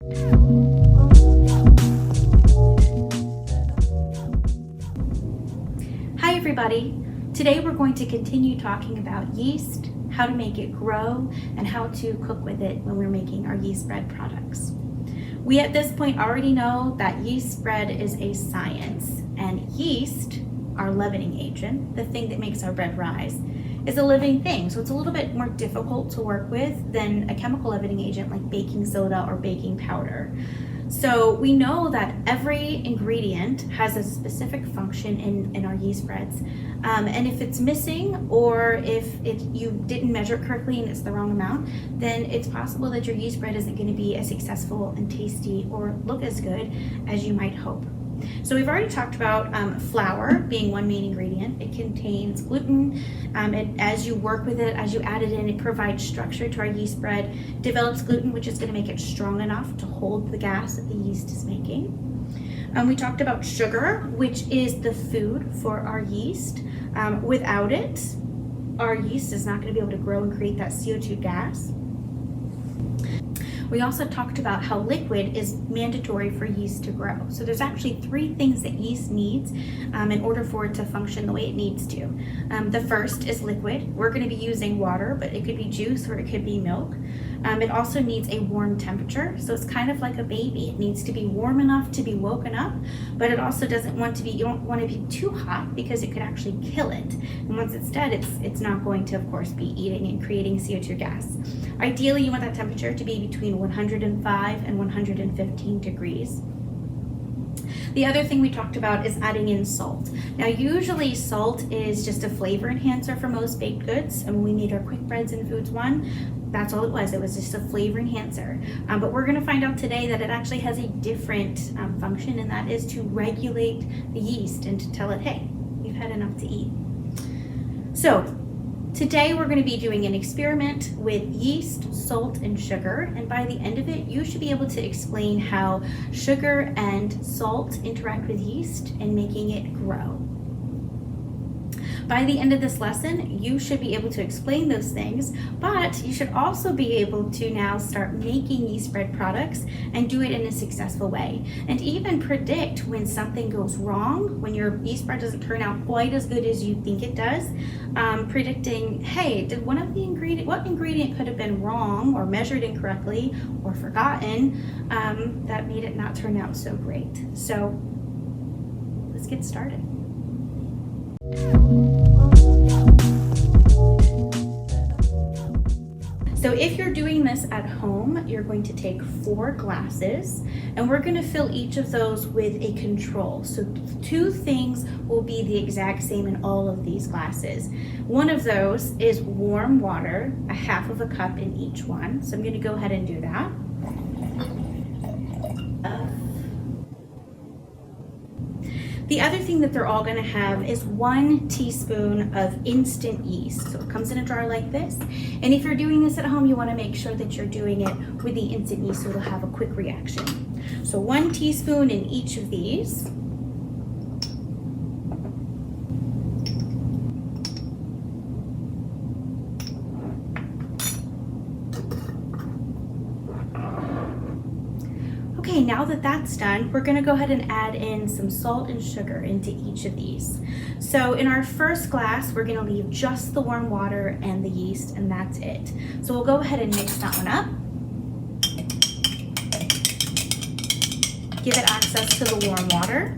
Hi everybody! Today we're going to continue talking about yeast, how to make it grow, and how to cook with it when we're making our yeast bread products. We at this point already know that yeast bread is a science, and yeast, our leavening agent, the thing that makes our bread rise, is a living thing. So it's a little bit more difficult to work with than a chemical leavening agent like baking soda or baking powder. So we know that every ingredient has a specific function in our yeast breads. And if it's missing, or if you didn't measure it correctly and it's the wrong amount, then it's possible that your yeast bread isn't going to be as successful and tasty or look as good as you might hope. So we've already talked about flour being one main ingredient. It contains gluten. As you work with it, as you add it in, it provides structure to our yeast bread. It develops gluten, which is going to make it strong enough to hold the gas that the yeast is making. We talked about sugar, which is the food for our yeast. Without it, our yeast is not going to be able to grow and create that CO2 gas. We also talked about how liquid is mandatory for yeast to grow. So there's actually 3 things that yeast needs in order for it to function the way it needs to. The first is liquid. We're going to be using water, but it could be juice or it could be milk. It also needs a warm temperature. So it's kind of like a baby. It needs to be warm enough to be woken up, but it also doesn't want to be, you don't want to be too hot because it could actually kill it. And once it's dead, it's not going to, of course, be eating and creating CO2 gas. Ideally, you want that temperature to be between 105 and 115 degrees. The other thing we talked about is adding in salt. Now, usually salt is just a flavor enhancer for most baked goods. And when we made our quick breads in Foods 1, that's all it was. It was just a flavor enhancer. But we're going to find out today that it actually has a different function, and that is to regulate the yeast and to tell it, hey, you've had enough to eat. So today we're going to be doing an experiment with yeast, salt, and sugar, and by the end of it, you should be able to explain how sugar and salt interact with yeast and making it grow. By the end of this lesson, you should be able to explain those things, but you should also be able to now start making yeast bread products and do it in a successful way, and even predict when something goes wrong, when your yeast bread doesn't turn out quite as good as you think it does, predicting, hey, did what ingredient could have been wrong or measured incorrectly or forgotten that made it not turn out so great. So let's get started. So if you're doing this at home, you're going to take 4 glasses, and we're going to fill each of those with a control. So 2 things will be the exact same in all of these glasses. One of those is warm water, a half of a cup in each one. So I'm going to go ahead and do that. The other thing that they're all going to have is 1 teaspoon of instant yeast. So it comes in a jar like this. And if you're doing this at home, you want to make sure that you're doing it with the instant yeast so it'll have a quick reaction. So 1 teaspoon in each of these. Okay, now that that's done, we're going to go ahead and add in some salt and sugar into each of these. So in our first glass, we're going to leave just the warm water and the yeast, and that's it. So we'll go ahead and mix that one up. Give it access to the warm water.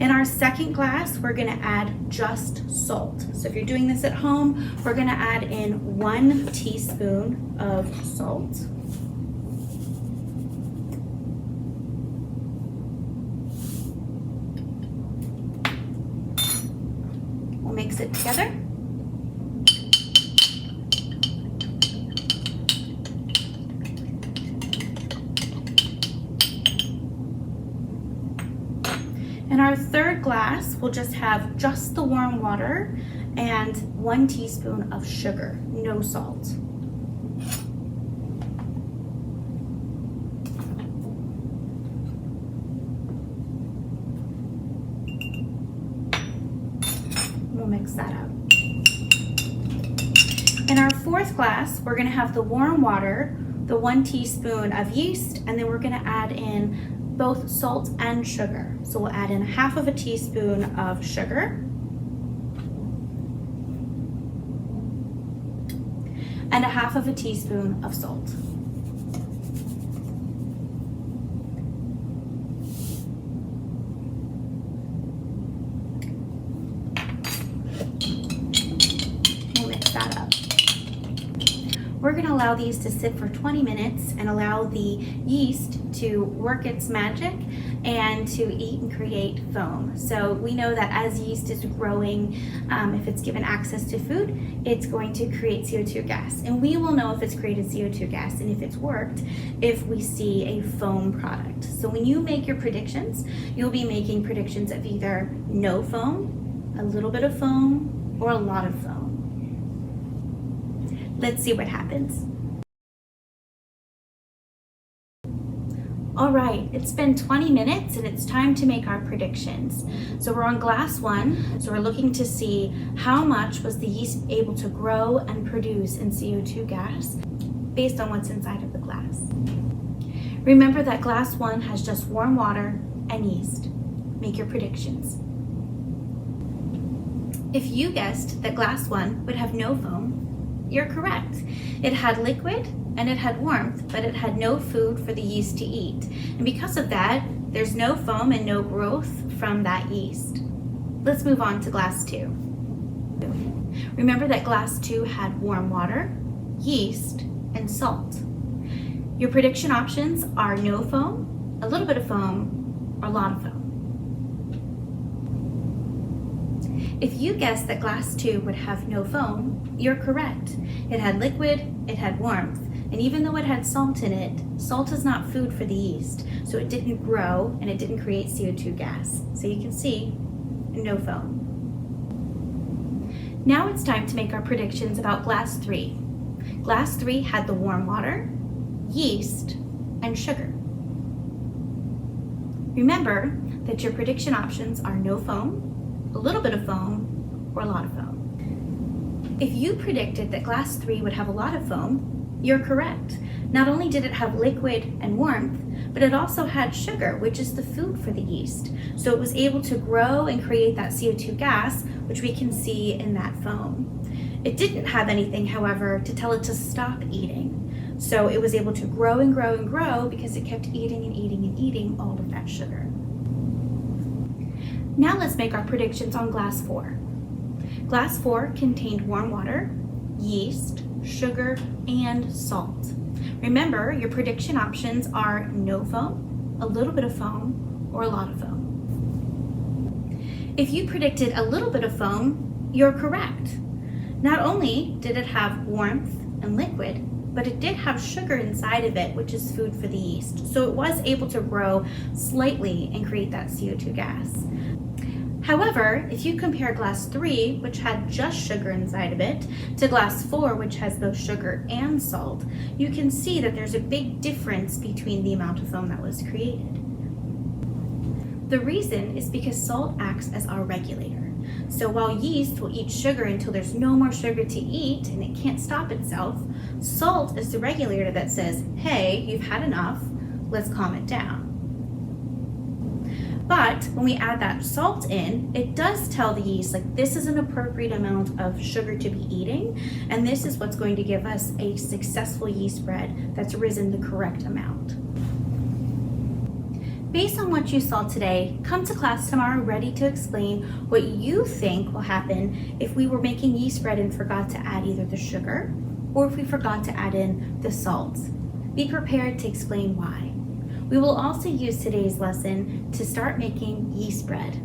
In our second glass, we're going to add just salt. So if you're doing this at home, we're going to add in 1 teaspoon of salt. We'll mix it together. In our third glass, we'll just have just the warm water and 1 teaspoon of sugar, no salt. We'll mix that up. In our fourth glass, we're going to have the warm water, the 1 teaspoon of yeast, and then we're going to add in both salt and sugar. So we'll add in 1/2 teaspoon of sugar and 1/2 teaspoon of salt. We'll mix that up. We're going to allow these to sit for 20 minutes and allow the yeast to work its magic and to eat and create foam. So we know that as yeast is growing, if it's given access to food, it's going to create CO2 gas. And we will know if it's created CO2 gas and if it's worked if we see a foam product. So when you make your predictions, you'll be making predictions of either no foam, a little bit of foam, or a lot of foam. Let's see what happens. All right, it's been 20 minutes and it's time to make our predictions. So we're on glass 1, so we're looking to see how much was the yeast able to grow and produce in CO2 gas based on what's inside of the glass. Remember that glass 1 has just warm water and yeast. Make your predictions. If you guessed that glass 1 would have no foam, you're correct. It had liquid and it had warmth, but it had no food for the yeast to eat. And because of that, there's no foam and no growth from that yeast. Let's move on to glass 2. Remember that glass 2 had warm water, yeast, and salt. Your prediction options are no foam, a little bit of foam, or a lot of foam. If you guessed that glass 2 would have no foam, you're correct. It had liquid, it had warmth, and even though it had salt in it, salt is not food for the yeast, so it didn't grow and it didn't create CO2 gas. So you can see, no foam. Now it's time to make our predictions about glass 3. Glass 3 had the warm water, yeast, and sugar. Remember that your prediction options are no foam, a little bit of foam, or a lot of foam. If you predicted that glass 3 would have a lot of foam, you're correct. Not only did it have liquid and warmth, but it also had sugar, which is the food for the yeast. So it was able to grow and create that CO2 gas, which we can see in that foam. It didn't have anything, however, to tell it to stop eating. So it was able to grow and grow and grow because it kept eating and eating and eating all of that sugar. Now let's make our predictions on glass 4. Glass 4 contained warm water, yeast, sugar, and salt. Remember, your prediction options are no foam, a little bit of foam, or a lot of foam. If you predicted a little bit of foam, you're correct. Not only did it have warmth and liquid, but it did have sugar inside of it, which is food for the yeast. So it was able to grow slightly and create that CO2 gas. However, if you compare glass 3, which had just sugar inside of it, to glass 4, which has both sugar and salt, you can see that there's a big difference between the amount of foam that was created. The reason is because salt acts as our regulator. So while yeast will eat sugar until there's no more sugar to eat and it can't stop itself, salt is the regulator that says, hey, you've had enough, let's calm it down. But when we add that salt in, it does tell the yeast, like, this is an appropriate amount of sugar to be eating, and this is what's going to give us a successful yeast bread that's risen the correct amount. Based on what you saw today, come to class tomorrow ready to explain what you think will happen if we were making yeast bread and forgot to add either the sugar or if we forgot to add in the salt. Be prepared to explain why. We will also use today's lesson to start making yeast bread.